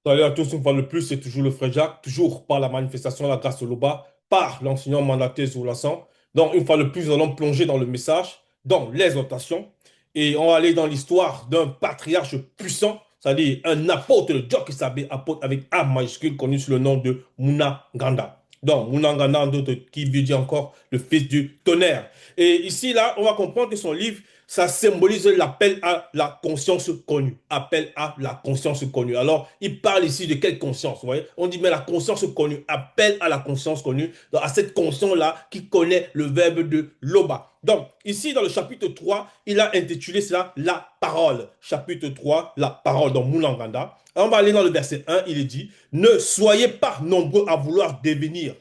Salut à tous, une fois de plus, c'est toujours le frère Jacques, toujours par la manifestation de la grâce de l'Oba, par l'enseignant mandaté sur la sang. Donc, une fois de plus, nous allons plonger dans le message, dans l'exhortation, et on va aller dans l'histoire d'un patriarche puissant, c'est-à-dire un apôtre de Dieu qui s'appelle apôtre avec A majuscule, connu sous le nom de Muna Nganda. Donc, Muna Nganda, en d'autres, qui veut dire encore le fils du tonnerre. Et ici, là, on va comprendre que son livre, ça symbolise l'appel à la conscience connue. Appel à la conscience connue. Alors, il parle ici de quelle conscience, vous voyez? On dit, mais la conscience connue, appel à la conscience connue, donc à cette conscience-là qui connaît le verbe de loba. Donc, ici, dans le chapitre 3, il a intitulé cela la parole. Chapitre 3, la parole, dans Moulanganda. On va aller dans le verset 1, il est dit, ne soyez pas nombreux à vouloir devenir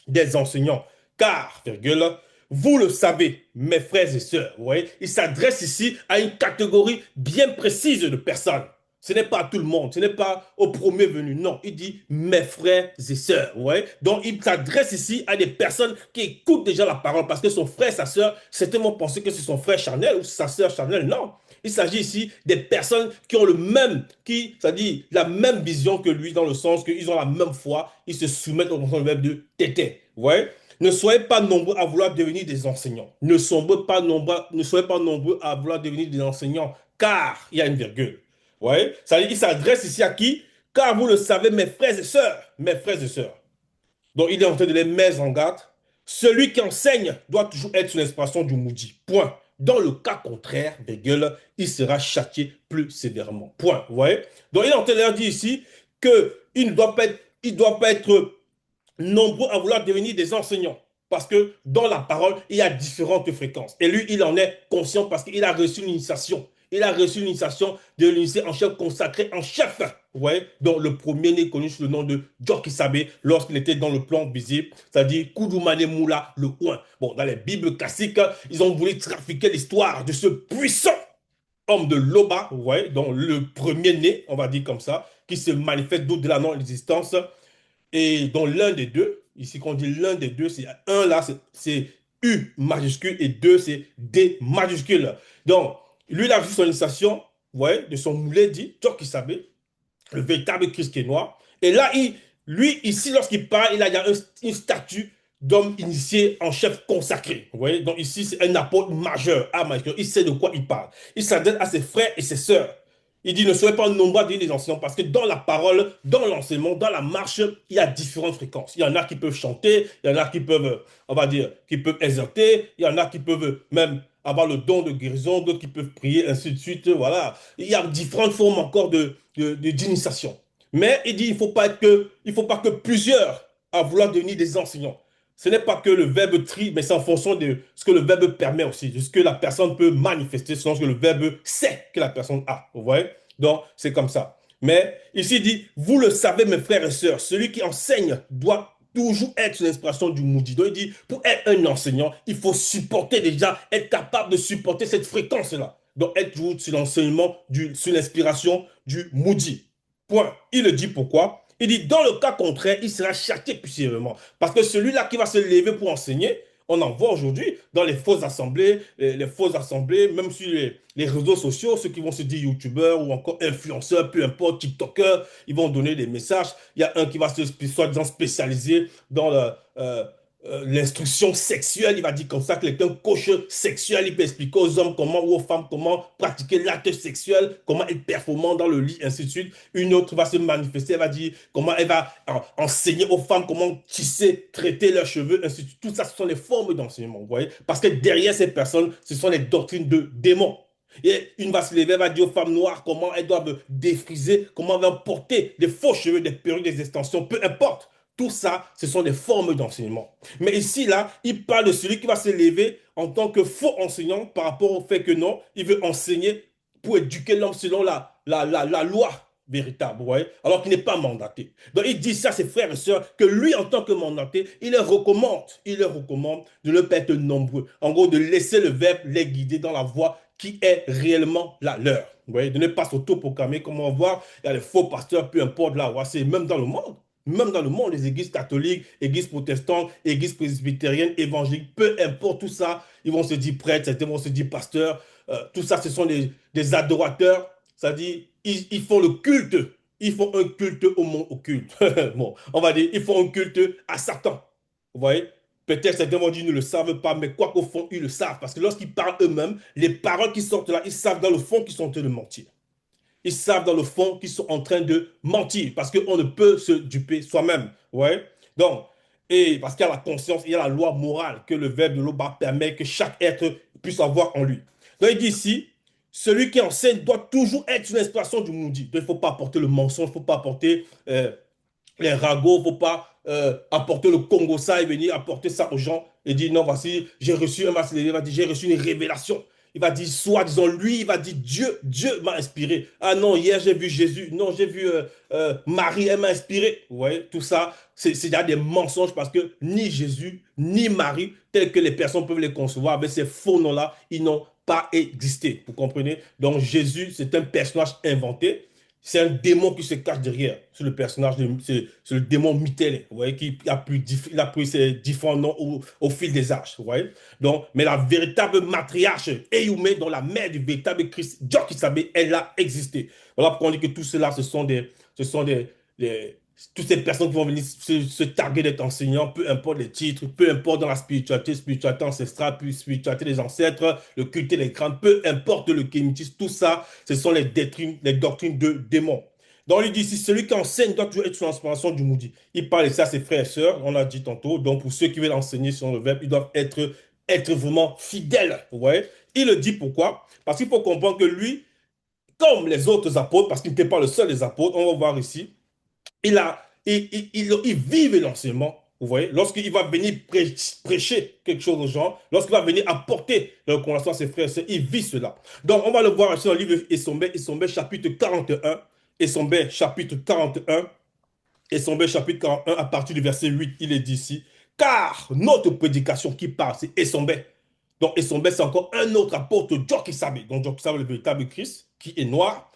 des enseignants. Car, virgule, vous le savez, mes frères et sœurs, vous voyez, il s'adresse ici à une catégorie bien précise de personnes. Ce n'est pas à tout le monde, ce n'est pas au premier venu, non. Il dit mes frères et sœurs, vous voyez. Donc, il s'adresse ici à des personnes qui écoutent déjà la parole parce que son frère, sa sœur, certains vont penser que c'est son frère charnel ou sa sœur charnelle. Non. Il s'agit ici des personnes qui ont le même, c'est-à-dire la même vision que lui, dans le sens qu'ils ont la même foi, ils se soumettent au concept de tété. Vous voyez? Ne soyez pas nombreux à vouloir devenir des enseignants. Ne soyez pas nombreux à vouloir devenir des enseignants, car il y a une virgule. Vous voyez? C'est-à-dire qu'il s'adresse ici à qui? Car vous le savez, mes frères et sœurs. Mes frères et sœurs. Donc il est en train de les mettre en garde. Celui qui enseigne doit toujours être sous l'inspiration du maudit. Point. Dans le cas contraire, virgule, il sera châtié plus sévèrement. Point. Vous voyez? Donc il est en train de leur dire ici qu'il ne doit pas être, il doit pas être nombreux à vouloir devenir des enseignants. Parce que dans la parole, il y a différentes fréquences. Et lui, il en est conscient parce qu'il a reçu l'initiation. Il a reçu l'initiation de l'unité en chef consacré en chef. Vous voyez? Donc le premier-né connu sous le nom de Joki Sabe lorsqu'il était dans le plan visible, c'est-à-dire Koudoumane Moula le Ouin. Bon, dans les Bibles classiques, ils ont voulu trafiquer l'histoire de ce puissant homme de Loba, vous voyez, donc le premier-né, on va dire comme ça, qui se manifeste d'au-delà de non-existence et dans l'un des deux, ici quand on dit l'un des deux, c'est un là, c'est U majuscule et deux, c'est D majuscule. Donc, lui, il a vu son initiation, vous voyez, de son moulet dit, toi qui savais, le véritable Christ qui est noir. Et là, lui, ici, lorsqu'il parle, il y a une statue d'homme initié en chef consacré. Vous voyez, donc ici, c'est un apôtre majeur, A majeur. Il sait de quoi il parle. Il s'adresse à ses frères et ses sœurs. Il dit, ne soyez pas nombreux à devenir des enseignants, parce que dans la parole, dans l'enseignement, dans la marche, il y a différentes fréquences. Il y en a qui peuvent chanter, il y en a qui peuvent, on va dire, qui peuvent exhorter, il y en a qui peuvent même avoir le don de guérison, d'autres qui peuvent prier, ainsi de suite. Voilà. Il y a différentes formes encore d'initiation. Mais il dit, il faut pas que plusieurs à vouloir devenir des enseignants. Ce n'est pas que le verbe tri, mais c'est en fonction de ce que le verbe permet aussi, de ce que la personne peut manifester selon ce que le verbe sait que la personne a. Vous voyez? Donc, c'est comme ça. Mais ici, il dit, vous le savez, mes frères et sœurs, celui qui enseigne doit toujours être sous l'inspiration du maudit. Donc, il dit, pour être un enseignant, il faut supporter déjà, être capable de supporter cette fréquence-là. Donc, être toujours sur l'enseignement, sur l'inspiration du maudit. Point. Il le dit pourquoi? Il dit, dans le cas contraire, il sera châtié puissamment. Parce que celui-là qui va se lever pour enseigner, on en voit aujourd'hui dans les fausses assemblées, les fausses assemblées, même sur les réseaux sociaux, ceux qui vont se dire youtubeurs ou encore influenceurs, peu importe, tiktokers, ils vont donner des messages. Il y a un qui va se soi-disant spécialiser dans l'instruction sexuelle. Il va dire comme ça qu'il est un coach sexuel. Il peut expliquer aux hommes comment ou aux femmes comment pratiquer l'acte sexuel, comment être performant dans le lit, ainsi de suite. Une autre va se manifester, elle va dire comment elle va enseigner aux femmes comment tisser, traiter leurs cheveux, ainsi de suite. Tout ça, ce sont les formes d'enseignement, vous voyez. Parce que derrière ces personnes, ce sont les doctrines de démons. Et une va se lever, elle va dire aux femmes noires comment elles doivent défriser, comment elles doivent porter des faux cheveux, des perruques, des extensions, peu importe. Tout ça, ce sont des formes d'enseignement. Mais ici, là, il parle de celui qui va se lever en tant que faux enseignant par rapport au fait que non, il veut enseigner pour éduquer l'homme selon la loi véritable, vous voyez, alors qu'il n'est pas mandaté. Donc il dit ça à ses frères et sœurs que lui, en tant que mandaté, il leur recommande de ne pas être nombreux. En gros, de laisser le verbe les guider dans la voie qui est réellement la leur. Vous voyez, de ne pas s'auto-proclamer, comme on va voir, il y a les faux pasteurs, peu importe là, c'est même dans le monde. Même dans le monde, les églises catholiques, églises protestantes, églises presbytériennes, évangéliques, peu importe tout ça, ils vont se dire prêtres, certains vont se dire pasteurs. Tout ça, ce sont des adorateurs, c'est-à-dire ils font le culte Ils font un culte au monde occulte. Bon, on va dire, ils font un culte à Satan. Vous voyez? Peut-être certains vont dire, ils ne le savent pas, mais quoi qu'au fond, ils le savent. Parce que lorsqu'ils parlent eux-mêmes, les paroles qui sortent là, ils savent dans le fond qu'ils sont en train de mentir. Ils savent dans le fond qu'ils sont en train de mentir parce qu'on ne peut se duper soi-même. Ouais. Donc, et parce qu'il y a la conscience, il y a la loi morale que le verbe de l'Oba permet que chaque être puisse avoir en lui. Donc, il dit ici, celui qui enseigne doit toujours être une inspiration du Moudi. Donc, il ne faut pas apporter le mensonge, il ne faut pas apporter les ragots, il ne faut pas apporter le Congo ça et venir apporter ça aux gens et dire non, voici, j'ai reçu un masque, il va dire j'ai reçu une révélation. Il va dire, soit disons lui, il va dire Dieu m'a inspiré. Ah non, hier j'ai vu Jésus, non, j'ai vu Marie, elle m'a inspiré. Vous voyez, tout ça, c'est déjà des mensonges parce que ni Jésus, ni Marie, tels que les personnes peuvent les concevoir, avec ces faux noms-là, ils n'ont pas existé. Vous comprenez? Donc Jésus, c'est un personnage inventé. C'est un démon qui se cache derrière. C'est le personnage, c'est le démon Michel, vous voyez, qui il a pris ses différents noms au fil des âges, vous voyez. Donc, mais la véritable matriarche, Eyumé, dont la mère du véritable Christ, Dieu qui savait, elle a existé. Voilà pourquoi on dit que tout cela, ce sont toutes ces personnes qui vont venir se targuer d'être enseignants, peu importe les titres, peu importe dans la spiritualité ancestrale, puis spiritualité des ancêtres, le culte des crânes, peu importe le kémitisme, tout ça, ce sont les doctrines de démons. Donc, il dit ici, celui qui enseigne doit toujours être sous l'inspiration du Moudi. Il parle de ça à ses frères et sœurs, on l'a dit tantôt. Donc, pour ceux qui veulent enseigner sur le verbe, ils doivent être vraiment fidèles. Vous voyez? Il le dit pourquoi? Parce qu'il faut comprendre que lui, comme les autres apôtres, parce qu'il n'était pas le seul des apôtres, on va voir ici, il vive l'enseignement. Vous voyez, lorsqu'il va venir prêcher quelque chose aux gens, lorsqu'il va venir apporter la reconnaissance à ses frères et sœurs, il vit cela. Donc, on va le voir ici dans le livre Essombé, chapitre 41, Essombé, chapitre 41, Essombé, chapitre 41, à partir du verset 8, il est dit ici, car notre prédication qui parle, c'est Essombé. Donc, Essombé, c'est encore un autre apôtre, Jokisabé. Donc, Jokisabé, le véritable Christ, qui est noir.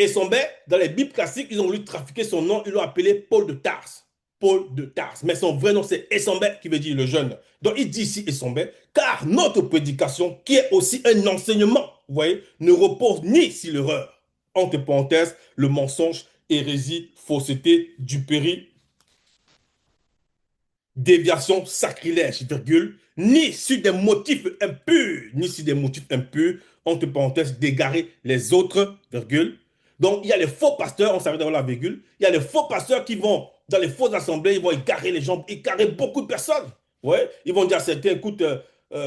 Et son père, dans les Bibles classiques, ils ont voulu trafiquer son nom, ils l'ont appelé Paul de Tarse. Paul de Tarse. Mais son vrai nom, c'est Essambert, qui veut dire le jeune. Donc il dit ici Essambert, car notre prédication, qui est aussi un enseignement, vous voyez, ne repose ni sur l'erreur. Entre parenthèses, le mensonge, hérésie, fausseté, duperie, déviation, sacrilège, virgule, ni sur des motifs impurs, ni sur des motifs impurs, entre parenthèses, d'égarer les autres, virgule. Donc, il y a les faux pasteurs, on savait d'avoir la virgule, il y a les faux pasteurs qui vont dans les fausses assemblées, ils vont égarer les gens, égarer beaucoup de personnes. Ouais, ils vont dire à certains, écoute,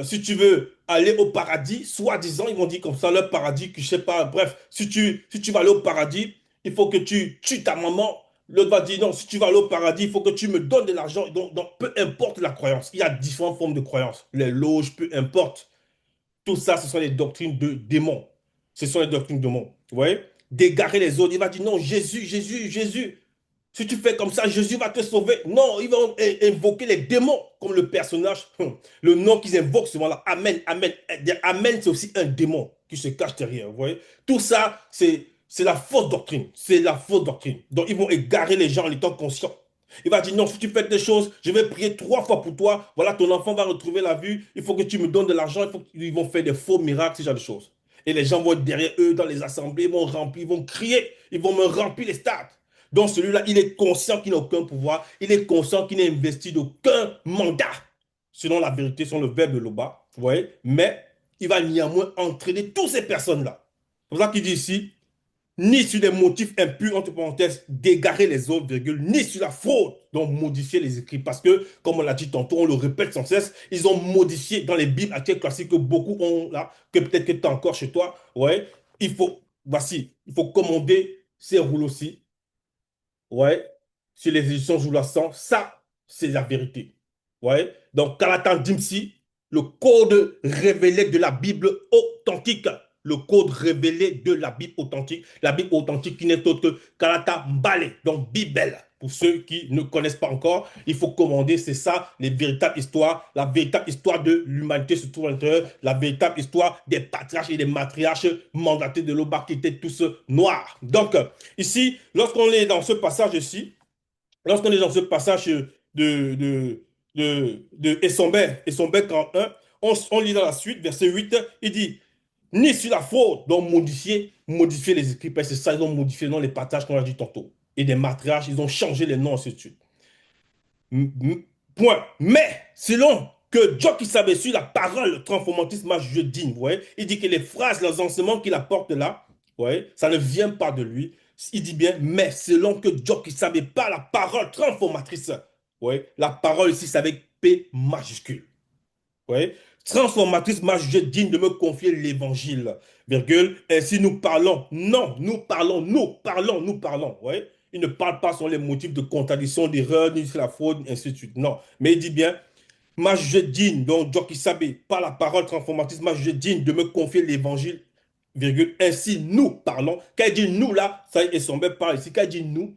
si tu veux aller au paradis, soi-disant, ils vont dire comme ça, leur paradis, que je sais pas, bref, si tu vas aller au paradis, il faut que tu tues ta maman. L'autre va dire, non, si tu vas aller au paradis, il faut que tu me donnes de l'argent. Donc, peu importe la croyance, il y a différentes formes de croyances. Les loges, peu importe. Tout ça, ce sont les doctrines de démons. Ce sont les doctrines de démons. Vous voyez? D'égarer les autres. Il va dire, non, Jésus, Jésus, Jésus. Si tu fais comme ça, Jésus va te sauver. Non, ils vont invoquer les démons comme le personnage. Le nom qu'ils invoquent souvent là. Amen, Amen. Amen, c'est aussi un démon qui se cache derrière. Vous voyez? Tout ça, c'est la fausse doctrine. C'est la fausse doctrine. Donc, ils vont égarer les gens en étant conscients. Il va dire, non, si tu fais des choses, je vais prier 3 fois pour toi. Voilà, ton enfant va retrouver la vue. Il faut que tu me donnes de l'argent. Ils vont faire des faux miracles, ce genre de choses. Et les gens vont être derrière eux dans les assemblées, ils vont remplir, ils vont crier, ils vont me remplir les stades. Donc celui-là, il est conscient qu'il n'a aucun pouvoir, il est conscient qu'il n'est investi d'aucun mandat, selon la vérité, selon le verbe de Loba, vous voyez, mais il va néanmoins entraîner toutes ces personnes-là. C'est pour ça qu'il dit ici, ni sur des motifs impurs, entre parenthèses, d'égarer les autres, virgule, ni sur la fraude, donc modifier les écrits. Parce que, comme on l'a dit tantôt, on le répète sans cesse, ils ont modifié dans les Bibles actuelles classiques que beaucoup ont là, que peut-être que tu as encore chez toi. Ouais, voici, il faut commander ces rouleaux-ci, ouais, sur les éditions Joulassant. Ça, c'est la vérité. Ouais, donc, Kalatan Dimsi, le code révélé de la Bible authentique, le code révélé de la Bible authentique qui n'est autre que Kalata Mbale, donc Bible. Pour ceux qui ne connaissent pas encore, il faut commander, c'est ça, les véritables histoires, la véritable histoire de l'humanité se trouve à l'intérieur, la véritable histoire des patriarches et des matriarches mandatés de l'Oba qui étaient tous noirs. Donc, ici, lorsqu'on est dans ce passage ici, lorsqu'on est dans ce passage de Essombert 41, on lit dans la suite, verset 8, il dit, ni sur la faute, donc modifier les écrits, parce que c'est ça, ils ont modifié dans les partages qu'on a dit tantôt. et des matriarches, ils ont changé les noms, ainsi de suite. Point. Mais, selon que Joe qui savait sur la parole transformatrice m'a jugé digne, vous voyez, il dit que les phrases, les enseignements qu'il apporte là, vous voyez, ça ne vient pas de lui. Il dit bien, mais selon que Joe qui savait pas la parole transformatrice, vous voyez, la parole ici, c'est avec P majuscule. Vous voyez, transformatrice m'a jugé digne de me confier l'évangile, virgule, ainsi nous parlons. Non, nous parlons, nous parlons, nous parlons. Vous voyez, il ne parle pas sur les motifs de contradiction, d'erreur, ni sur la fraude, ainsi de suite. Non, mais il dit bien, m'a jugé digne, donc Joe qui savait, par la parole transformatrice, m'a jugé digne de me confier l'évangile, virgule, ainsi nous parlons. Quand il dit nous là, ça et son père parle ici, quand il dit nous,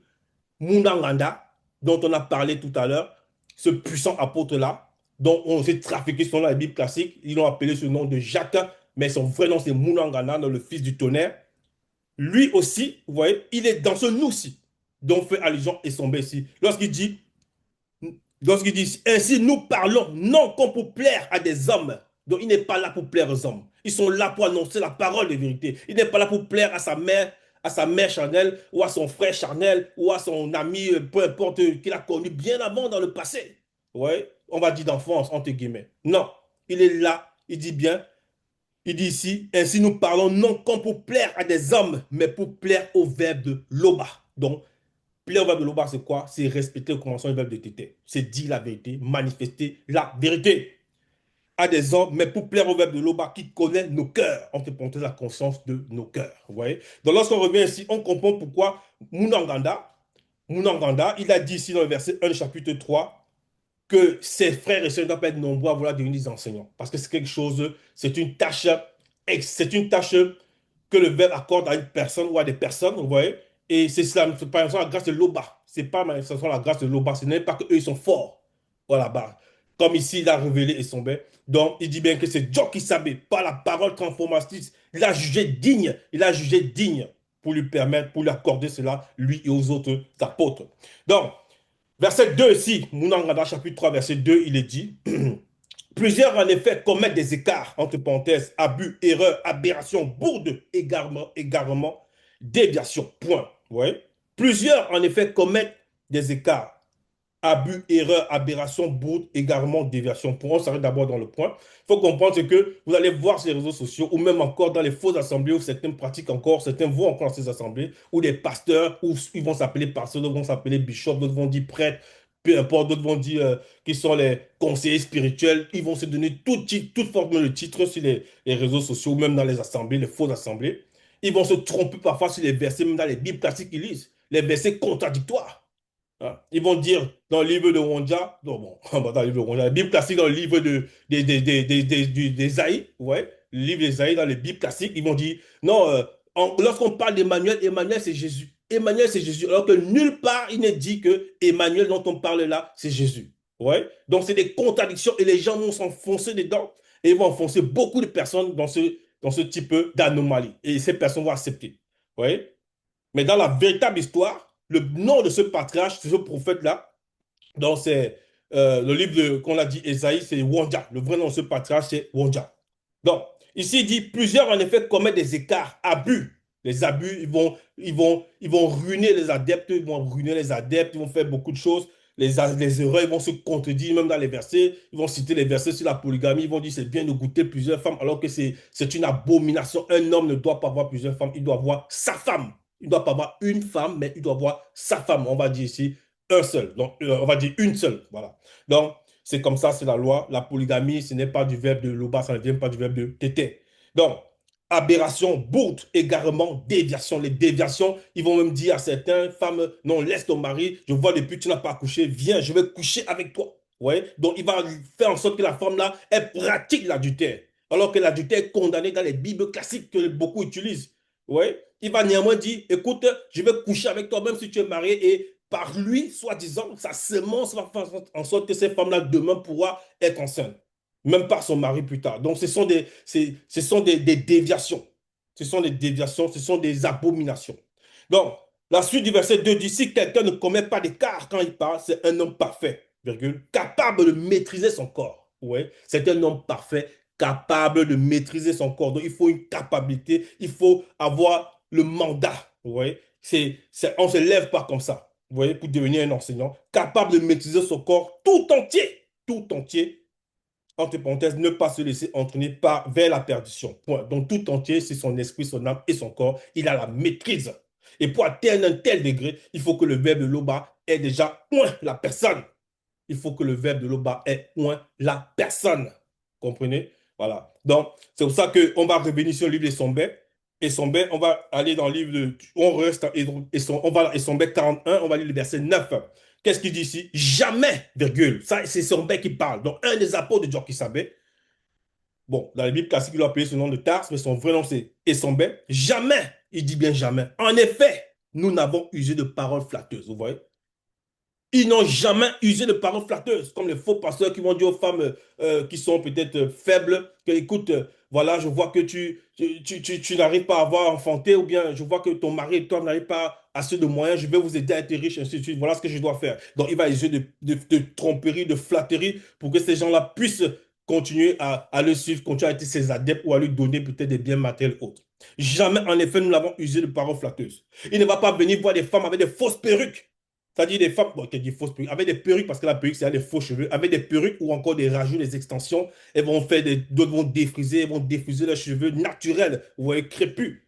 Munanganda, dont on a parlé tout à l'heure, ce puissant apôtre-là, dont on s'est trafiqué son nom dans la Bible classique, ils l'ont appelé ce nom de Jacques, mais son vrai nom c'est Munanganda, le fils du tonnerre. Lui aussi, vous voyez, il est dans ce nous-ci, dont fait allusion et son ici. Lorsqu'il dit, ainsi nous parlons, non comme pour plaire à des hommes. Donc il n'est pas là pour plaire aux hommes. Ils sont là pour annoncer la parole de vérité. Il n'est pas là pour plaire à sa mère charnelle, ou à son frère charnel, ou à son ami, peu importe, qu'il a connu bien avant dans le passé. Ouais, on va dire d'enfance, entre guillemets. Non, il est là, il dit bien, il dit ici, ainsi nous parlons non comme pour plaire à des hommes, mais pour plaire au verbe de Loba. Donc, plaire au verbe de Loba, c'est quoi? C'est respecter le commencement du verbe de Tété. C'est dire la vérité, manifester la vérité à des hommes, mais pour plaire au verbe de Loba qui connaît nos cœurs, on te porte la conscience de nos cœurs. Vous voyez? Donc, lorsqu'on revient ici, on comprend pourquoi Munanganda, il a dit ici dans le verset 1 chapitre 3 que ses frères et sœurs ne doivent pas être nombreux à vouloir devenir des enseignants. Parce que c'est quelque chose, c'est une tâche que le verbe accorde à une personne ou à des personnes, vous voyez. Et c'est cela, par exemple, la grâce de l'Oba. C'est pas manifestation la grâce de l'Oba. Ce n'est pas qu'eux, ils sont forts. Voilà, bah. Comme ici, il a révélé et son bien. Donc, il dit bien que c'est Dieu qui savait, par la parole transformatrice, il a jugé digne. Il a jugé digne pour lui permettre, pour lui accorder cela, lui et aux autres apôtres. Donc, verset 2 ici, Mounangada chapitre 3, verset 2, il est dit, plusieurs en effet commettent des écarts, entre parenthèses, abus, erreurs, aberrations, bourdes, égarements, déviations, point. Ouais. Plusieurs en effet commettent des écarts, abus, erreurs, aberrations, bourdes, égarements, déviations. Pour on s'arrête d'abord dans le point. Il faut comprendre ce que vous allez voir sur les réseaux sociaux ou même encore dans les fausses assemblées où certains pratiquent encore, certains vont encore dans ces assemblées où des pasteurs, où ils vont s'appeler pasteurs, d'autres vont s'appeler bishops, d'autres vont dire prêtres, peu importe, d'autres vont dire qu'ils sont les conseillers spirituels. Ils vont se donner toute forme de titre sur les réseaux sociaux ou même dans les assemblées, les fausses assemblées. Ils vont se tromper parfois sur les versets, même dans les Bibles classiques qu'ils lisent, les versets contradictoires. Hein. Ils vont dire dans le livre de Wonja, non, bon, dans le livre de Wonja, la Bible classique, dans le livre d'Ésaïe, ouais, le livre d'Ésaïe, dans les Bibles classiques, ils vont dire, non, lorsqu'on parle d'Emmanuel, Emmanuel c'est Jésus. Emmanuel c'est Jésus. Alors que nulle part il n'est dit que Emmanuel dont on parle là, c'est Jésus. Ouais. Donc c'est des contradictions et les gens vont s'enfoncer dedans et ils vont enfoncer beaucoup de personnes dans ce type d'anomalie. Et ces personnes vont accepter. Ouais. Mais dans la véritable histoire, le nom de ce patriarche, de ce prophète-là, donc c'est le livre qu'on a dit, Ésaïe, c'est Wonja. Le vrai nom de ce patriarche, c'est Wonja. Donc, ici, il dit, plusieurs en effet commettent des écarts, abus. Les abus, ils vont ruiner les adeptes, ils vont ruiner les adeptes, ils vont faire beaucoup de choses. Les erreurs, ils vont se contredire même dans les versets. Ils vont citer les versets sur la polygamie. Ils vont dire c'est bien de goûter plusieurs femmes, alors que c'est une abomination. Un homme ne doit pas avoir plusieurs femmes, il doit avoir sa femme. Il ne doit pas avoir une femme, mais il doit avoir sa femme. On va dire ici un seul. Donc, on va dire une seule. Voilà. Donc, c'est comme ça, c'est la loi. La polygamie, ce n'est pas du verbe de loba, ça ne vient pas du verbe de tété. Donc, aberration, bourde, égarement, déviation. Les déviations, ils vont même dire à certaines femmes, non, laisse ton mari, je vois depuis que tu n'as pas couché, viens, je vais coucher avec toi. Ouais? Donc, il va faire en sorte que la femme-là, elle pratique l'adultère. Alors que l'adultère est condamné dans les Bibles classiques que beaucoup utilisent. Ouais? Il va néanmoins dire, écoute, je vais coucher avec toi même si tu es marié et par lui, soi-disant, sa semence va faire en sorte que cette femme-là demain pourra être enceinte, même par son mari plus tard. Donc, ce sont des déviations. Ce sont des déviations, ce sont des abominations. Donc, la suite du verset 2 dit, si quelqu'un ne commet pas d'écart quand il parle, c'est un homme parfait, virgule, capable de maîtriser son corps. Ouais, c'est un homme parfait, capable de maîtriser son corps. Donc, il faut une capacité, il faut avoir le mandat. Ouais. On ne se lève pas comme ça, vous voyez, pour devenir un enseignant, capable de maîtriser son corps tout entier, entre parenthèses, ne pas se laisser entraîner vers la perdition. Point. Donc tout entier, c'est son esprit, son âme et son corps. Il a la maîtrise. Et pour atteindre un tel degré, il faut que le verbe de Loba ait déjà point la personne. Il faut que le verbe de Loba ait point la personne. Comprenez? Voilà. Donc, c'est pour ça qu'on va revenir sur le livre de Sombet. Et Sombet, on va aller dans le livre de. On reste. On va, et Sombet 41, on va lire le verset 9. Qu'est-ce qu'il dit ici? Jamais, virgule. Ça, c'est Sombet qui parle. Donc, un des apôtres de Djokisabé. Bon, dans la Bible classique, il a appelé son nom de Tars, mais son vrai nom, c'est Essombet. Jamais, il dit bien jamais. En effet, nous n'avons usé de paroles flatteuses. Vous voyez? Ils n'ont jamais usé de paroles flatteuses, comme les faux pasteurs qui vont dire aux femmes qui sont peut-être faibles, que écoute, voilà, je vois que tu n'arrives pas à avoir enfanté, ou bien je vois que ton mari et toi n'arrivent pas assez de moyens, je vais vous aider à être riche, ainsi de suite. Voilà ce que je dois faire. Donc, il va user de tromperie, de flatterie, pour que ces gens-là puissent continuer à le suivre, continuer à être ses adeptes ou à lui donner peut-être des biens matériels autres. Jamais, en effet, nous n'avons usé de paroles flatteuses. Il ne va pas venir voir des femmes avec des fausses perruques. C'est-à-dire des femmes, bon, qui dit fausses perruques, avec des perruques, parce que la perruque, c'est des faux cheveux, avec des perruques ou encore des rajouts, des extensions, elles vont faire d'autres vont défriser, elles vont défriser leurs cheveux naturels, vous voyez, crépus.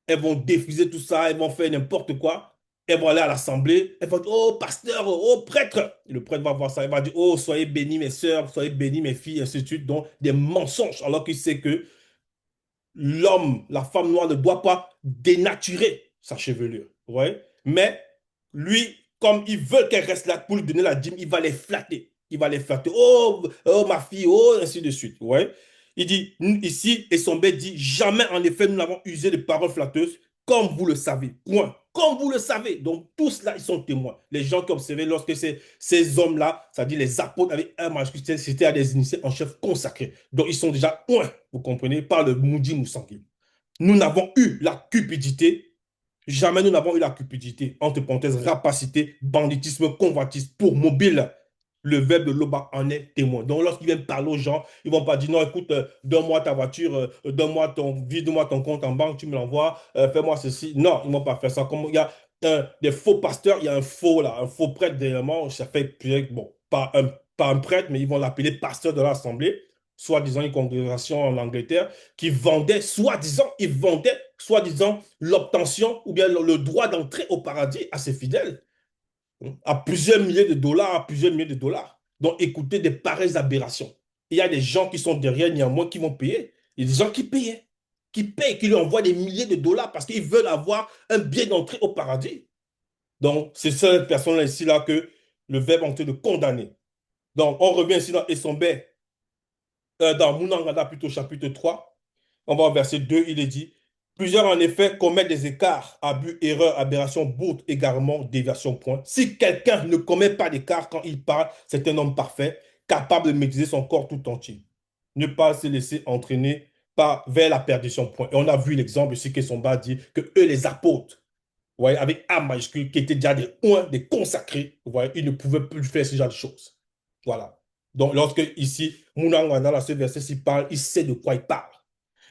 Elles vont défriser tout ça, elles vont faire n'importe quoi. Elles vont aller à l'assemblée, elles vont dire, oh, pasteur, oh, prêtre. Et le prêtre va voir ça, il va dire, oh, soyez bénis mes sœurs, soyez bénis mes filles, et ainsi de suite. Donc, des mensonges, alors qu'il sait que l'homme, la femme noire ne doit pas dénaturer sa chevelure. Vous voyez? Mais lui, comme il veut qu'elle reste là pour lui donner la dîme, il va les flatter. Il va les flatter. Oh, oh ma fille, oh, ainsi de suite. Vous voyez? Il dit ici, et son bête dit, jamais en effet nous n'avons usé de paroles flatteuses, comme vous le savez. Point. Comme vous le savez. Donc tous là, ils sont témoins. Les gens qui observaient lorsque ces hommes-là, c'est-à-dire les apôtres avec un majuscule, c'était à des initiés en chef consacrés. Donc ils sont déjà point, vous comprenez, par le Moudi Moussangui. Nous n'avons eu la cupidité. Jamais nous n'avons eu la cupidité, entre parenthèses, rapacité, banditisme, convoitisme pour mobile. Le verbe de Loba en est témoin. Donc, lorsqu'ils viennent parler aux gens, ils ne vont pas dire non, écoute, donne-moi ta voiture, vide-moi ton compte en banque, tu me l'envoies, fais-moi ceci. Non, ils ne vont pas faire ça. Comme il y a des faux pasteurs, il y a un faux là, un faux prêtre dernièrement, ça fait bon, pas un prêtre, mais ils vont l'appeler pasteur de l'Assemblée, soi-disant une congrégation en Angleterre, qui vendait, soi-disant, l'obtention ou bien le droit d'entrer au paradis à ses fidèles à plusieurs milliers de dollars, à plusieurs milliers de dollars. Donc, écoutez des pareilles aberrations. Il y a des gens qui sont derrière, néanmoins, qui vont payer. Il y a des gens qui payaient, qui payent, qui lui envoient des milliers de dollars parce qu'ils veulent avoir un bien d'entrée au paradis. Donc, c'est cette personne-là ici là que le verbe est en train de condamner. Donc, on revient ici dans Essombé, dans Mounangada, plutôt chapitre 3. On va au verset 2, il est dit, plusieurs en effet commettent des écarts, abus, erreurs, aberrations, bourdes, égarements, déviations, point. Si quelqu'un ne commet pas d'écart quand il parle, c'est un homme parfait, capable de maîtriser son corps tout entier. Ne pas se laisser entraîner vers la perdition, point. Et on a vu l'exemple ici que son bas dit que eux, les apôtres, vous voyez, avec A majuscule, qui étaient déjà des oints, des consacrés, vous voyez, ils ne pouvaient plus faire ce genre de choses. Voilà. Donc, lorsque ici, Mounang, dans ce verset-ci parle, il sait de quoi il parle.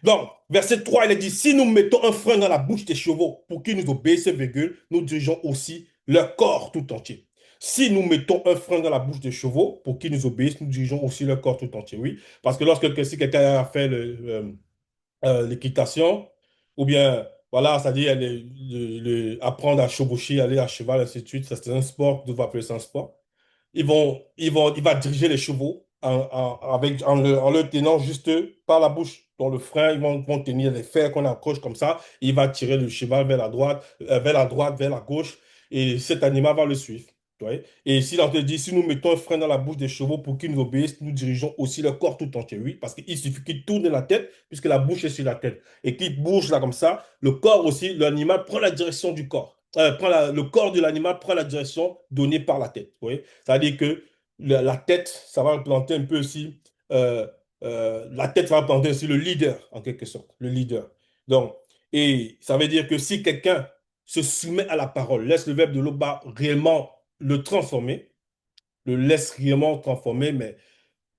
Donc, verset 3, il est dit, si nous mettons un frein dans la bouche des chevaux pour qu'ils nous obéissent, virgule, nous dirigeons aussi leur corps tout entier. Si nous mettons un frein dans la bouche des chevaux pour qu'ils nous obéissent, nous dirigeons aussi leur corps tout entier. Oui, parce que si quelqu'un a fait l'équitation, ou bien, voilà, c'est-à-dire apprendre à chevaucher, aller à cheval, ainsi de suite, ça c'est un sport, on va appeler ça un sport. Il va diriger les chevaux en le tenant juste par la bouche. Dans le frein, vont tenir les fers qu'on accroche comme ça. Il va tirer le cheval vers la gauche, et cet animal va le suivre. Tu vois. Et ici, on te dit, si nous mettons un frein dans la bouche des chevaux pour qu'ils nous obéissent, nous dirigeons aussi le corps tout entier. Oui, parce qu'il suffit qu'ils tournent la tête, puisque la bouche est sur la tête. Et qu'ils bougent là comme ça, le corps aussi, l'animal prend la direction du corps. Le corps de l'animal prend la direction donnée par la tête. Vous voyez? C'est-à-dire que la tête, ça va représenter un peu aussi, la tête va représenter aussi le leader, en quelque sorte, le leader. Donc, et ça veut dire que si quelqu'un se soumet à la parole, laisse le verbe de l'Oba réellement le transformer, le laisse réellement transformer, mais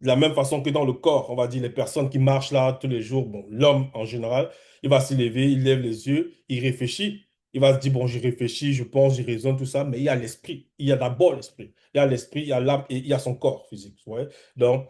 de la même façon que dans le corps, on va dire les personnes qui marchent là tous les jours, bon, l'homme en général, il va se lever, il lève les yeux, il réfléchit. Il va se dire, bon, j'y réfléchis, je pense, j'y raisonne, tout ça, mais il y a l'esprit. Il y a d'abord l'esprit. Il y a l'esprit, il y a l'âme et il y a son corps physique. Vous voyez. Donc,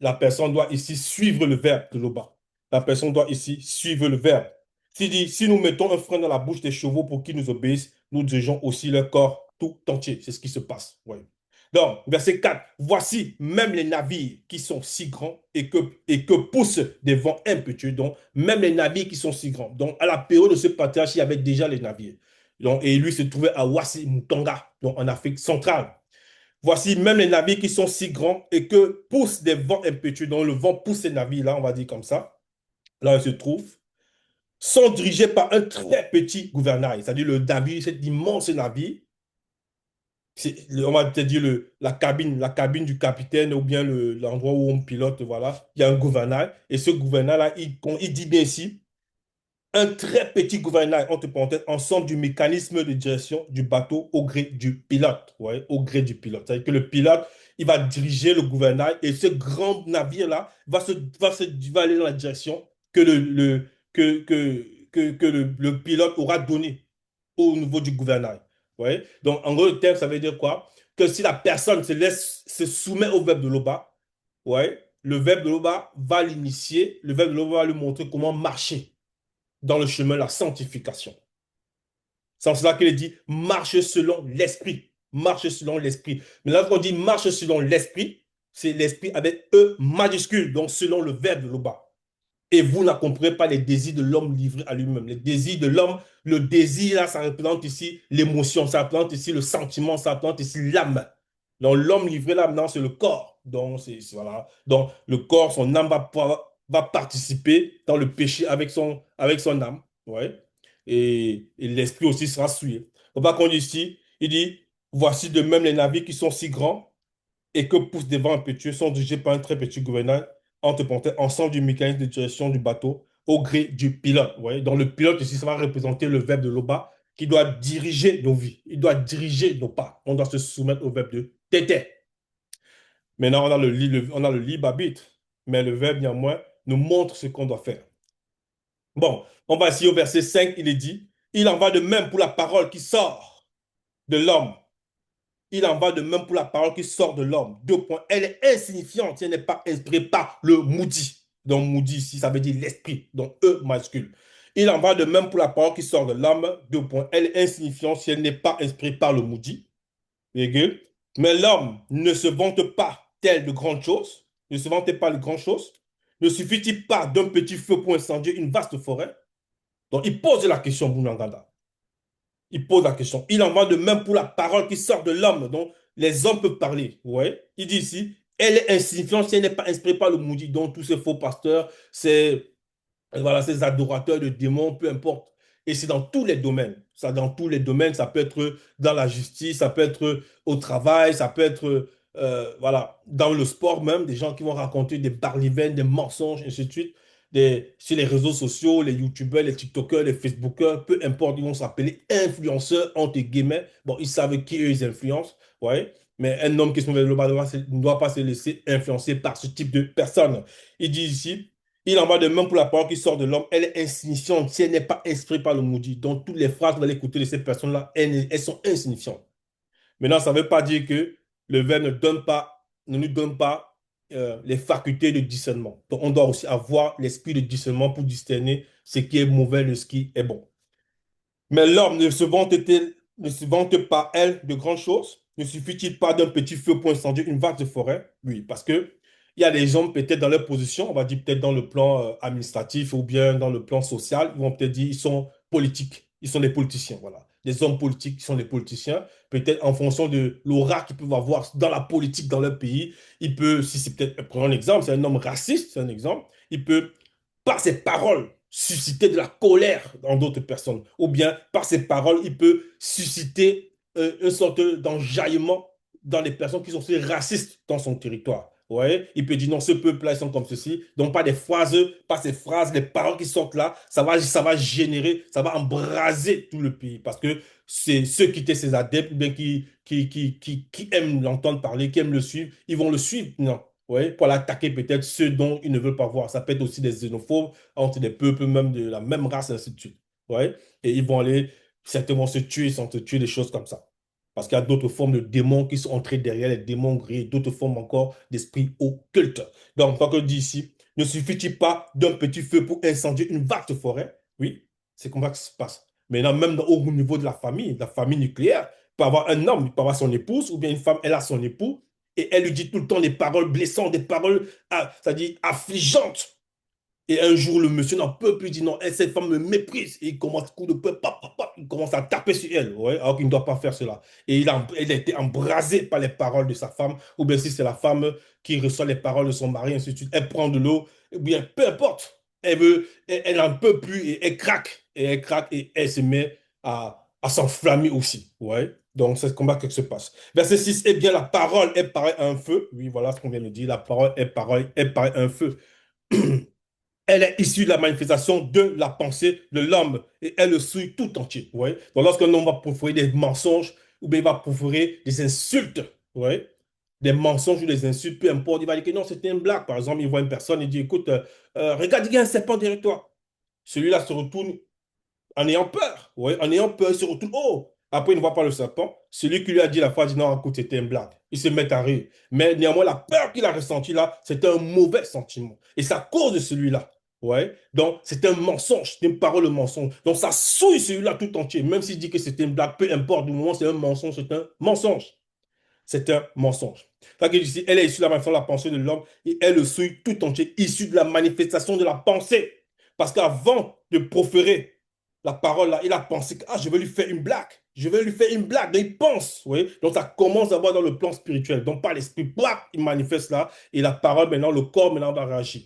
la personne doit ici suivre le verbe de Loba. La personne doit ici suivre le verbe. S'il dit, si nous mettons un frein dans la bouche des chevaux pour qu'ils nous obéissent, nous dirigeons aussi leur corps tout entier. C'est ce qui se passe. Vous voyez. Donc, verset 4, voici même les navires qui sont si grands et que poussent des vents impétueux. Donc, même les navires qui sont si grands. Donc, à la période de ce patriarche, il y avait déjà les navires. Donc, et lui se trouvait à Wassi Moutonga, donc en Afrique centrale. Voici même les navires qui sont si grands et que poussent des vents impétueux. Donc, le vent pousse ces navires-là, on va dire comme ça. Là, ils se trouvent. Sont dirigés par un très petit gouvernail, c'est-à-dire le navire, cet immense navire on va peut-être dire la cabine du capitaine ou bien l'endroit où on pilote, voilà. Il y a un gouvernail. Et ce gouvernail-là, il dit bien ici, un très petit gouvernail, entre parenthèses, ensemble du mécanisme de direction du bateau au gré du pilote. Ouais, au gré du pilote. C'est-à-dire que le pilote, il va diriger le gouvernail et ce grand navire-là va aller dans la direction que le pilote aura donnée au niveau du gouvernail. Ouais. Donc, en gros, le terme, ça veut dire quoi? Que si la personne se soumet au verbe de l'OBA, ouais, le verbe de l'OBA va l'initier, le verbe de l'OBA va lui montrer comment marcher dans le chemin de la sanctification. C'est en cela qu'il dit marche selon l'esprit. Marche selon l'esprit. Mais là, quand on dit marche selon l'esprit, c'est l'esprit avec E majuscule, donc selon le verbe de l'Oba. Et vous n'accomplirez pas les désirs de l'homme livré à lui-même. Les désirs de l'homme, le désir, là, ça représente ici l'émotion, ça représente ici le sentiment, ça représente ici l'âme. Donc, l'homme livré là, maintenant, c'est le corps. Donc, voilà. Donc, le corps, son âme va participer dans le péché avec son âme. Ouais. Et l'esprit aussi sera souillé. On va qu'on ici, il dit, voici de même les navires qui sont si grands et que poussent des vents impétueux sont dirigés par un très petit gouvernail entre parenthèses, ensemble du mécanisme de direction du bateau au gré du pilote. Vous voyez? Donc le pilote ici, ça va représenter le verbe de l'Oba qui doit diriger nos vies. Il doit diriger nos pas. On doit se soumettre au verbe de tété. Maintenant, on a le libre arbitre, mais le verbe néanmoins nous montre ce qu'on doit faire. Bon, on va ici au verset 5, il est dit, il en va de même pour la parole qui sort de l'homme. Il en va de même pour la parole qui sort de l'homme. Deux points. Elle est insignifiante si elle n'est pas inspirée par le maudit. Donc, maudit ici, ça veut dire l'esprit. Donc, E majuscule. Il en va de même pour la parole qui sort de l'homme. Deux points. Elle est insignifiante si elle n'est pas inspirée par le maudit. Virgule. Mais l'homme ne se vante pas tel de grandes choses. Ne se vante pas de grandes choses. Ne suffit-il pas d'un petit feu pour incendier une vaste forêt? Donc, il pose la question, Bounanganda. Il pose la question. Il en va de même pour la parole qui sort de l'homme. Donc, les hommes peuvent parler. Ouais. Il dit ici, elle est insignifiante si elle n'est pas inspirée par le maudit. Donc, tous ces faux pasteurs, ces adorateurs de démons, peu importe. Et c'est dans tous les domaines. Ça, dans tous les domaines, ça peut être dans la justice, ça peut être au travail, ça peut être voilà, dans le sport même, des gens qui vont raconter des barlivènes, des mensonges, et ainsi de suite. Sur les réseaux sociaux, les YouTubeurs, les TikTokers, les Facebookers, peu importe, ils vont s'appeler influenceurs, entre guillemets. Bon, ils savent qui eux ils influencent, ouais. Mais un homme qui se met le bas ne doit pas se laisser influencer par ce type de personnes. Il dit ici, il en va de même pour la parole qui sort de l'homme. Elle est insignifiante si elle n'est pas inspirée par le maudit. Donc, toutes les phrases que vous allez écouter de ces personnes-là, elles sont insignifiantes. Maintenant, ça ne veut pas dire que le verbe ne nous donne pas les facultés de discernement. Donc, on doit aussi avoir l'esprit de discernement pour discerner ce qui est mauvais de ce qui est bon. Mais l'homme ne se vante pas, elle, de grandes choses? Ne suffit-il pas d'un petit feu pour incendier une vaste forêt? Oui, parce que il y a des hommes peut-être dans leur position, on va dire peut-être dans le plan administratif ou bien dans le plan social, ils vont peut-être dire ils sont politiques, ils sont des politiciens, voilà. Des hommes politiques qui sont des politiciens, peut-être en fonction de l'aura qu'ils peuvent avoir dans la politique dans leur pays, il peut, si c'est peut-être, prenons un exemple, c'est un homme raciste, c'est un exemple, il peut par ses paroles, susciter de la colère dans d'autres personnes. Ou bien, par ses paroles, il peut susciter une sorte d'enjaillement dans les personnes qui sont aussi racistes dans son territoire. Ouais, il peut dire non, ce peuple-là, ils sont comme ceci. Donc, pas ces phrases, les paroles qui sortent là, ça va générer, ça va embraser tout le pays. Parce que c'est ceux qui étaient ses adeptes, ou bien qui aiment l'entendre parler, qui aiment le suivre, ils vont le suivre. Non. Ouais, pour l'attaquer peut-être ceux dont ils ne veulent pas voir. Ça peut être aussi des xénophobes entre des peuples même de la même race, ainsi de suite. Ouais, et ils vont aller. Certains vont se tuer sans se tuer, des choses comme ça. Parce qu'il y a d'autres formes de démons qui sont entrés derrière les démons gris, d'autres formes encore d'esprits occultes. Donc, comme je dis ici, ne suffit-il pas d'un petit feu pour incendier une vaste forêt? Oui, c'est comme ça que ça se passe. Maintenant, même au niveau de la famille nucléaire, il peut avoir un homme, il peut avoir son épouse, ou bien une femme, elle a son époux, et elle lui dit tout le temps des paroles blessantes, des paroles, c'est-à-dire affligeantes. Et un jour, le monsieur n'en peut plus, il dit non, cette femme me méprise. Et il commence, coup de poing, pap, pap, pap, il commence à taper sur elle, ouais, alors qu'il ne doit pas faire cela. Et elle a été embrasée par les paroles de sa femme, ou bien si c'est la femme qui reçoit les paroles de son mari, ainsi de suite, elle prend de l'eau, ou bien peu importe, elle n'en peut plus et elle craque et elle se met à s'enflammer aussi, ouais. Donc, c'est comme ça que ça se passe. Verset 6, eh bien, la parole est pareille à un feu. Oui, voilà ce qu'on vient de dire. La parole est pareille à un feu. Elle est issue de la manifestation de la pensée de l'homme et elle le suit tout entier. Ouais. Donc, lorsqu'un homme va proférer des mensonges ou bien il va proférer des insultes, ouais, des mensonges ou des insultes, peu importe, il va dire que non, c'était une blague. Par exemple, il voit une personne, il dit écoute, regarde, il y a un serpent derrière toi. Celui-là se retourne en ayant peur. Ouais, en ayant peur, il se retourne. Oh! Après, il ne voit pas le serpent. Celui qui lui a dit la fois dit non, écoute, c'était une blague. Il se met à rire. Mais néanmoins, la peur qu'il a ressentie là, c'était un mauvais sentiment. Et c'est à cause de celui-là. Ouais. Donc, c'est un mensonge, c'est une parole de mensonge. Donc, ça souille celui-là tout entier. Même s'il dit que c'était une blague, peu importe, du moment c'est un mensonge, c'est un mensonge. C'est un mensonge. Ça que ici, elle est issue de la manifestation de la pensée de l'homme et elle le suit tout entier, issue de la manifestation de la pensée. Parce qu'avant de proférer la parole là, il a pensé que ah, je vais lui faire une blague. Je vais lui faire une blague. Donc il pense. Oui. Donc ça commence à voir dans le plan spirituel. Donc par l'esprit, blague, il manifeste là. Et la parole, maintenant, le corps maintenant va réagir.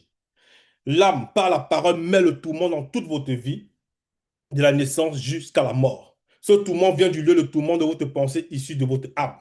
L'âme, par la parole, met le tourment dans toute votre vie, de la naissance jusqu'à la mort. Ce tourment vient du lieu de tourment de votre pensée issue de votre âme.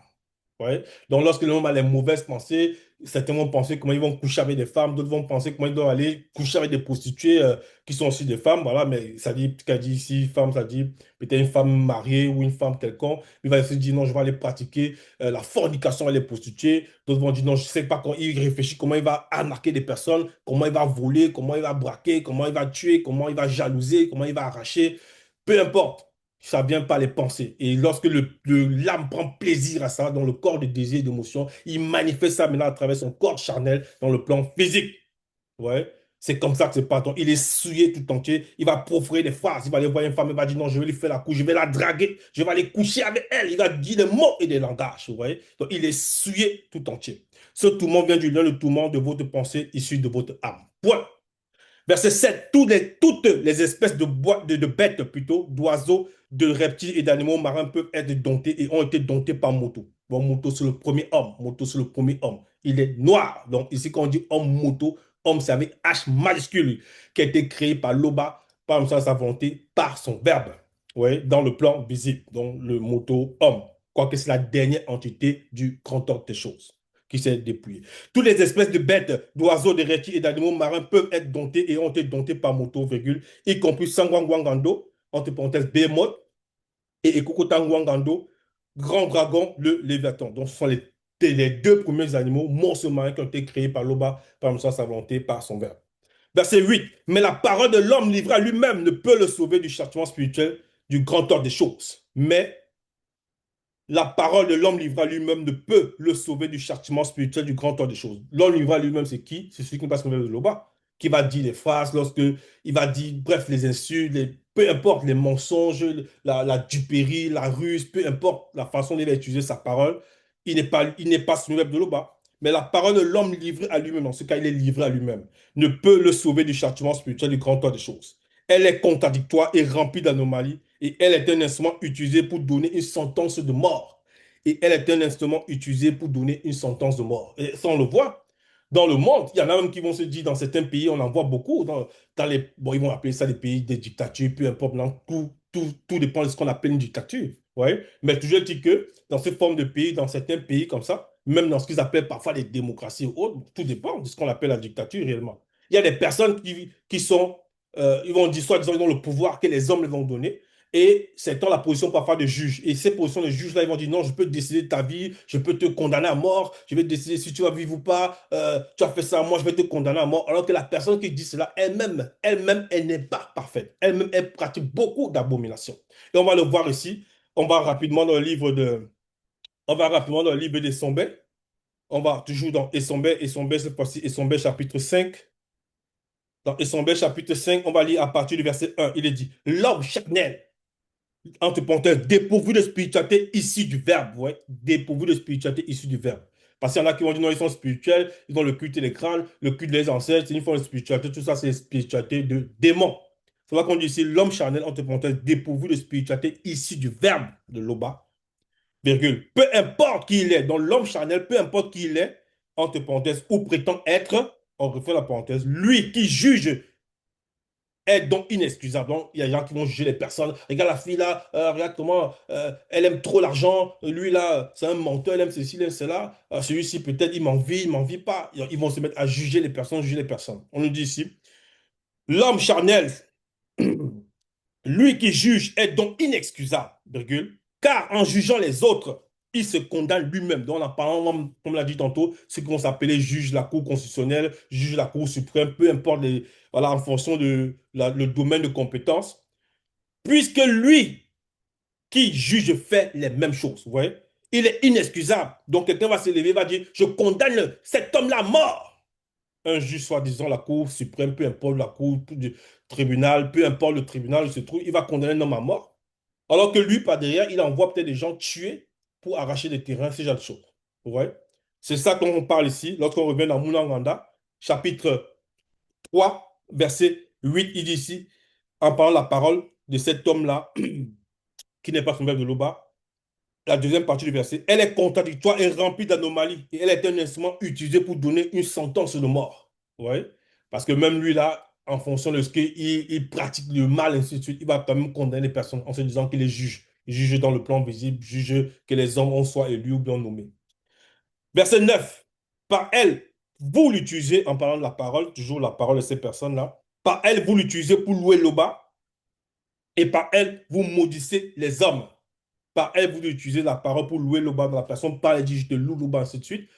Ouais. Donc, lorsque l'homme a les mauvaises pensées, certains vont penser comment ils vont coucher avec des femmes, d'autres vont penser comment ils doivent aller coucher avec des prostituées qui sont aussi des femmes. Voilà, mais ça dit, qu'elle dit ici, femme, ça dit peut-être une femme mariée ou une femme quelconque. Il va se dire non, je vais aller pratiquer la fornication avec les prostituées. D'autres vont dire non, je ne sais pas quand il réfléchit, comment il va arnaquer des personnes, comment il va voler, comment il va braquer, comment il va tuer, comment il va jalouser, comment il va arracher. Peu importe. Ça vient par les pensées. Et lorsque l'âme prend plaisir à ça, dans le corps de désir et d'émotion, il manifeste ça maintenant à travers son corps charnel dans le plan physique. Ouais. C'est comme ça que c'est pas. Donc, il est souillé tout entier. Il va proférer des phrases. Il va aller voir une femme. Il va dire non, je vais lui faire la couche. Je vais la draguer. Je vais aller coucher avec elle. Il va dire des mots et des langages. Vous voyez? Donc, il est souillé tout entier. Ce tourment vient du lien, le tourment de votre pensée issu de votre âme. Point. Verset 7, toutes les espèces de bêtes, plutôt, d'oiseaux, de reptiles et d'animaux marins peuvent être domptés et ont été domptés par moto. Bon, moto, c'est le premier homme. Moto, c'est le premier homme. Il est noir. Donc, ici, quand on dit homme moto, homme, c'est avec H majuscule, qui a été créé par Loba, par sa volonté, par son verbe. Oui, dans le plan visible. Donc, le moto homme. Quoique c'est la dernière entité du grand ordre des choses qui s'est dépouillée. Toutes les espèces de bêtes, d'oiseaux, de reptiles et d'animaux marins peuvent être domptés et ont été domptés par moto, virgule, y compris Sangwangwangando, entre parenthèses, Behemoth, et Ekokotangwangando, grand dragon, le Léviathan. Donc, ce sont les deux premiers animaux, monstres marins, qui ont été créés par l'Oba, par sa volonté, par son verbe. Verset 8. Mais la parole de l'homme livré à lui-même ne peut le sauver du châtiment spirituel du grand ordre des choses. Mais la parole de l'homme livré à lui-même ne peut le sauver du châtiment spirituel du grand ordre des choses. L'homme livré à lui-même, c'est qui? C'est celui qui passe le de Loba, qui va dire les phrases lorsque il va dire, bref, les insultes, peu importe les mensonges, la duperie, la ruse, peu importe la façon dont il va utiliser sa parole, il n'est pas soumis de Loba. Mais la parole de l'homme livré à lui-même, dans ce cas, il est livré à lui-même, ne peut le sauver du châtiment spirituel du grand ordre des choses. Elle est contradictoire et remplie d'anomalies et elle est un instrument utilisé pour donner une sentence de mort. Et elle est un instrument utilisé pour donner une sentence de mort. Et ça, on le voit dans le monde. Il y en a même qui vont se dire, dans certains pays, on en voit beaucoup. Bon, ils vont appeler ça des pays des dictatures, peu importe. Non, tout dépend de ce qu'on appelle une dictature. Ouais. Mais toujours dit que dans ces formes de pays, dans certains pays comme ça, même dans ce qu'ils appellent parfois les démocraties ou autres, tout dépend de ce qu'on appelle la dictature réellement. Il y a des personnes qui sont ils vont dire, soit disant, ils ont le pouvoir que les hommes les ont donné. Et c'est dans la position parfois de juge. Et ces positions de juge-là, ils vont dire non, je peux décider de ta vie, je peux te condamner à mort, je vais décider si tu vas vivre ou pas, tu as fait ça, moi je vais te condamner à mort. Alors que la personne qui dit cela, elle-même, elle n'est pas parfaite. Elle-même, elle pratique beaucoup d'abominations. Et on va le voir ici. On va rapidement dans le livre de, on va rapidement dans le livre d'Essombé. On va toujours dans Essombé cette fois-ci, Essombé chapitre 5. Dans Essombé chapitre 5, on va lire à partir du verset 1. Il est dit, l'homme charnel, entre parenthèses, dépourvu de spiritualité issue du verbe, ouais, dépourvu de spiritualité issue du verbe. Parce qu'il y en a qui vont dire non, ils sont spirituels, ils ont le culte des crânes, le culte des ancêtres, ils font la spiritualité, tout ça, c'est la spiritualité de démons. C'est là qu'on dit ici l'homme charnel, entre parenthèses, dépourvu de spiritualité issue du verbe de Loba, virgule. Peu importe qui il est, dans l'homme charnel, peu importe qui il est, entre parenthèses, ou prétend être, on refait la parenthèse, lui qui juge est donc inexcusable. Donc, il y a des gens qui vont juger les personnes. Regarde la fille là, regarde comment elle aime trop l'argent. Lui là, c'est un menteur, elle aime ceci, elle aime cela. Celui-ci, peut-être, il m'envie pas. Ils vont se mettre à juger les personnes. On nous dit ici, l'homme charnel, lui qui juge est donc inexcusable, virgule, car en jugeant les autres, il se condamne lui-même. Donc, en parlant, comme on l'a dit tantôt, ce qu'on s'appelait juge de la Cour constitutionnelle, juge de la Cour suprême, peu importe voilà, en fonction de le domaine de compétence, puisque lui qui juge fait les mêmes choses. Vous voyez? Il est inexcusable. Donc, quelqu'un va se lever et va dire, je condamne cet homme-là à mort. Un juge, soi-disant la Cour suprême, peu importe la Cour du tribunal, peu importe le tribunal où il se trouve, il va condamner un homme à mort. Alors que lui, par derrière, il envoie peut-être des gens tuer pour arracher des terrains, ce genre de choses. Vous voyez? C'est ça dont on parle ici. Lorsqu'on revient dans Moulanganda, chapitre 3, verset 8, il dit ici, en parlant de la parole de cet homme-là, qui n'est pas son verbe de Loba, la deuxième partie du verset, elle est contradictoire et remplie d'anomalies. Et elle est un instrument utilisé pour donner une sentence de mort. Vous voyez? Parce que même lui, là, en fonction de ce qu'il il pratique le mal, ainsi de suite, il va quand même condamner les personnes en se disant qu'il est juge. Juge dans le plan visible, juge que les hommes ont soit élus ou bien nommés. Verset 9. Par elle, vous l'utilisez, en parlant de la parole, toujours la parole de ces personnes-là, par elle, vous l'utilisez pour louer l'Oba, et par elle, vous maudissez les hommes. Par elle, vous utilisez la parole pour louer l'Oba dans la personne, par elle dit je te loue l'Oba, ainsi de suite.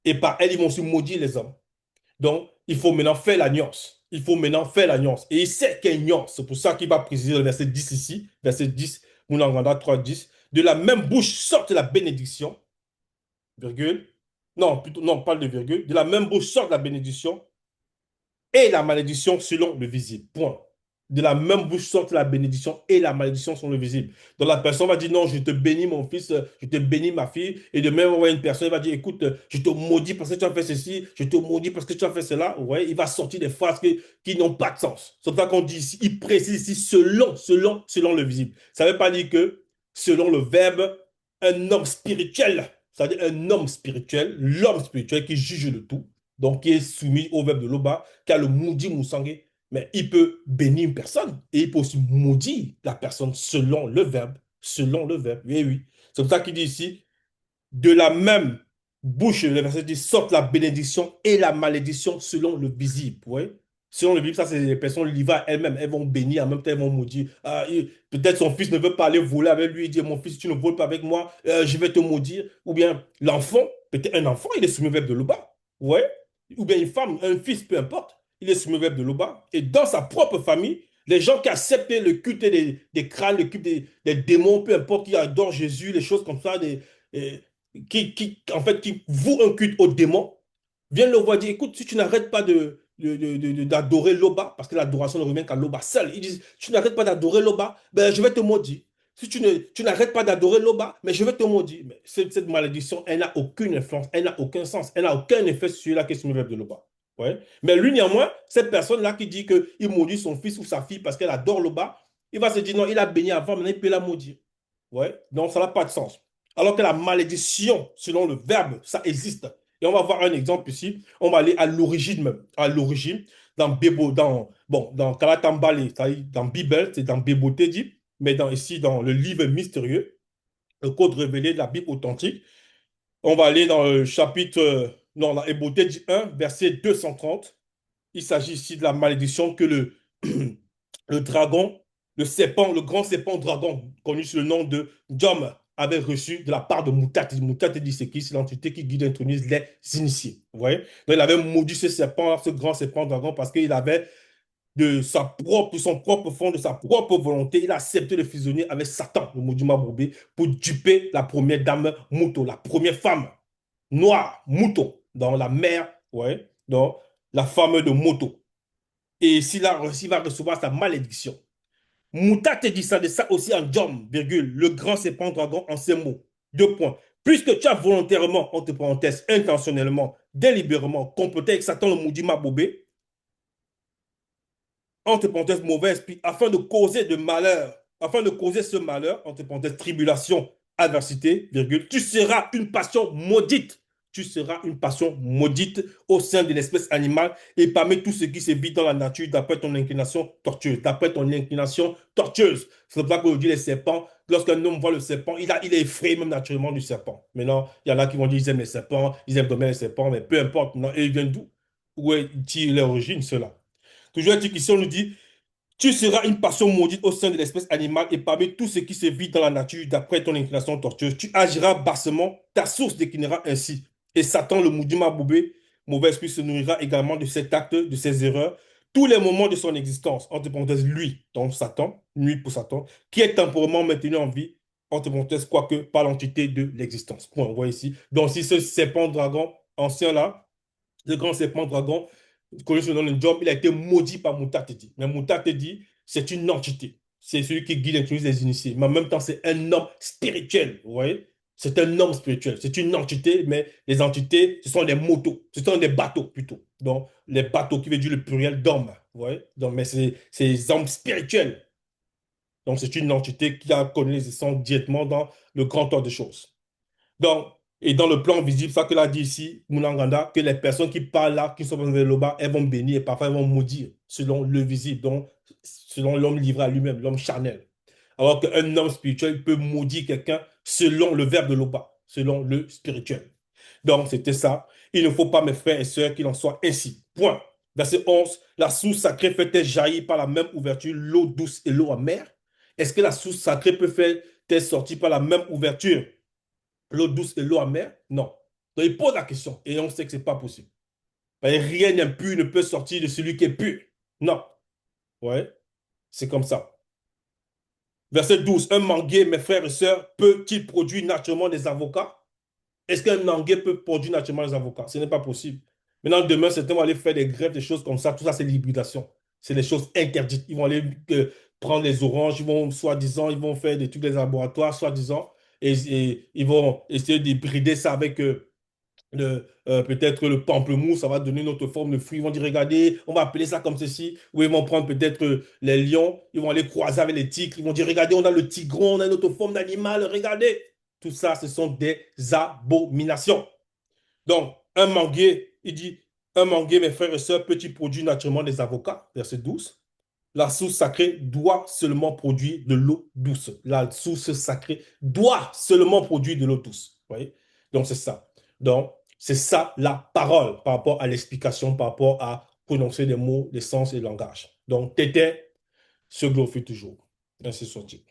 Et par elle, ils vont aussi maudire les hommes. Donc, il faut maintenant faire la nuance. Il faut maintenant faire la nuance. Et il sait qu'il y a une nuance. C'est pour ça qu'il va préciser le verset 10 ici, verset 10, Moulanganda 3, 10. De la même bouche sorte la bénédiction, virgule. Non, plutôt, non, pas de virgule. De la même bouche sorte la bénédiction et la malédiction selon le visible. Point. De la même bouche sortent la bénédiction et la malédiction selon le visible. Donc la personne va dire non, je te bénis mon fils, je te bénis ma fille. Et de même, une personne va dire écoute, je te maudis parce que tu as fait ceci, je te maudis parce que tu as fait cela. Ouais, il va sortir des phrases qui n'ont pas de sens. C'est pour ça qu'on dit ici, il précise ici selon le visible. Ça ne veut pas dire que selon le verbe, un homme spirituel, c'est-à-dire un homme spirituel, l'homme spirituel qui juge de tout, donc qui est soumis au verbe de l'Oba, qui a le moudi moussangé, mais il peut bénir une personne et il peut aussi maudire la personne selon le verbe. Selon le verbe. Oui, oui. C'est pour ça qu'il dit ici, de la même bouche, le verset dit, sortent la bénédiction et la malédiction selon le visible. Oui. Selon le visible, ça, c'est les personnes livrées elles-mêmes. Elles vont bénir, en même temps, elles vont maudire. Ah, peut-être son fils ne veut pas aller voler avec lui. Il dit, mon fils, tu ne voles pas avec moi, je vais te maudire. Ou bien l'enfant, peut-être un enfant, il est soumis au verbe de l'Oba. Ouais. Ou bien une femme, un fils, peu importe. Il est soumis au verbe de l'Oba. Et dans sa propre famille, les gens qui acceptent le culte des crânes, le culte des démons, peu importe, qui adorent Jésus, les choses comme ça, en fait, qui vouent un culte aux démons, viennent le voir dire, écoute, si tu n'arrêtes pas d'adorer Loba, parce que l'adoration ne revient qu'à Loba seul, ils disent, tu n'arrêtes pas d'adorer Loba, ben, je vais te maudire. Si tu n'arrêtes pas d'adorer Loba, mais je vais te maudire. Mais cette malédiction, elle n'a aucune influence, elle n'a aucun sens, elle n'a aucun effet sur celui-là qui est sur le verbe de Loba. Ouais. Mais lui, néanmoins, cette personne-là qui dit qu'il maudit son fils ou sa fille parce qu'elle adore Loba, il va se dire, non, il a béni avant, maintenant il peut la maudire. Ouais. Donc, ça n'a pas de sens. Alors que la malédiction, selon le verbe, ça existe. Et on va voir un exemple ici. On va aller à l'origine même. À l'origine, dans Bébo, dans Kalatambale, c'est-à-dire dans Bible, c'est dans Béboté dit, mais ici, dans le livre mystérieux, le code révélé de la Bible authentique, on va aller dans le chapitre, non, dans Béboté dit 1, verset 230. Il s'agit ici de la malédiction que le dragon, le serpent, le grand serpent dragon, connu sous le nom de Djom, avait reçu de la part de Moutat. Moutat dit c'est qui? C'est l'entité qui guide et introduise les initiés. Vous voyez? Donc il avait maudit ce serpent, ce grand serpent dragon, parce qu'il avait son propre fond, de sa propre volonté, il a accepté de fusionner avec Satan, le maudit Mabobé, pour duper la première dame Mouton, la première femme noire Mouton, dans la mer, ouais, dans la femme de Moto. Et s'il va recevoir sa malédiction. Mouta te dit ça de ça aussi en Djom, virgule, le grand serpent dragon en ces mots. Deux points. Puisque tu as volontairement, entre parenthèses, intentionnellement, délibérément, comploté avec Satan le maudit Mabobé, entre parenthèses, mauvais esprit, afin de causer de malheur, afin de causer ce malheur, entre parenthèses, tribulation, adversité, virgule, tu seras une passion maudite. Tu seras une passion maudite au sein de l'espèce animale et parmi tout ce qui se vit dans la nature d'après ton inclination tortueuse. D'après ton inclination tortueuse. C'est pour ça qu'on dit les serpents. Lorsqu'un homme voit le serpent, il est effrayé même naturellement du serpent. Maintenant, il y en a qui vont dire qu'ils aiment les serpents, ils aiment dominer les serpents, mais peu importe. Non, et ils viennent d'où? Où est l'origine, cela? Toujours est-il qu'ici, on nous dit, tu seras une passion maudite au sein de l'espèce animale et parmi tout ce qui se vit dans la nature, d'après ton inclination tortueuse, tu agiras bassement, ta source déclinera ainsi. Et Satan, le maudit Maboubé, mauvais esprit, se nourrira également de cet acte, de ses erreurs, tous les moments de son existence. Entre parenthèses, lui, donc Satan, nuit pour Satan, qui est temporairement maintenu en vie, entre parenthèses, quoique par l'entité de l'existence. Point, on voit ici. Donc, si ce serpent dragon ancien là, le grand serpent dragon, connu sous le nom de Job, il a été maudit par Moutatedi. Mais Moutatedi, c'est une entité. C'est celui qui guide et introduit les initiés. Mais en même temps, c'est un homme spirituel. Vous voyez? C'est un homme spirituel. C'est une entité, mais les entités, ce sont des motos. Ce sont des bateaux plutôt. Donc, les bateaux qui veut dire le pluriel d'homme. Vous voyez? Donc, mais c'est des hommes spirituels. Donc, c'est une entité qui a connu les essences directement dans le grand ordre des choses. Donc, et dans le plan visible, ça que l'a dit ici, Moulanganda, que les personnes qui parlent là, qui sont dans le bas, elles vont bénir et parfois elles vont maudire, selon le visible, donc selon l'homme livré à lui-même, l'homme charnel. Alors qu'un homme spirituel peut maudire quelqu'un selon le verbe de l'Oba, selon le spirituel. Donc, c'était ça. Il ne faut pas, mes frères et sœurs, qu'il en soit ainsi. Point. Verset 11, la source sacrée fait-elle jaillir par la même ouverture l'eau douce et l'eau amère? Est-ce que la source sacrée peut faire-elle sortir par la même ouverture l'eau douce et l'eau amère? Non. Donc il pose la question et on sait que ce n'est pas possible. Rien d'impur ne peut sortir de celui qui est pur. Non. Ouais, c'est comme ça. Verset 12. Un manguier, mes frères et sœurs, peut-il produire naturellement des avocats? Est-ce qu'un manguier peut produire naturellement des avocats? Ce n'est pas possible. Maintenant, demain, certains vont aller faire des greffes, des choses comme ça. Tout ça, c'est l'hybridation. C'est des choses interdites. Ils vont aller prendre les oranges, ils vont, soi-disant, ils vont faire des trucs des laboratoires, soi-disant, et ils vont essayer d'hybrider ça avec peut-être le pamplemousse, ça va donner une autre forme de fruit. Ils vont dire, regardez, on va appeler ça comme ceci. Ou ils vont prendre peut-être les lions, ils vont aller croiser avec les tigres. Ils vont dire, regardez, on a le tigron, on a une autre forme d'animal, regardez. Tout ça, ce sont des abominations. Donc, un manguier, il dit, un manguier, mes frères et sœurs, petit produit naturellement des avocats, verset 12. La source sacrée doit seulement produire de l'eau douce. La source sacrée doit seulement produire de l'eau douce. Vous voyez? Donc, c'est ça. Donc, c'est ça la parole par rapport à l'explication, par rapport à prononcer des mots, des sens et le langage. Donc, t'étais, se glorifie toujours. Ainsi soit-il.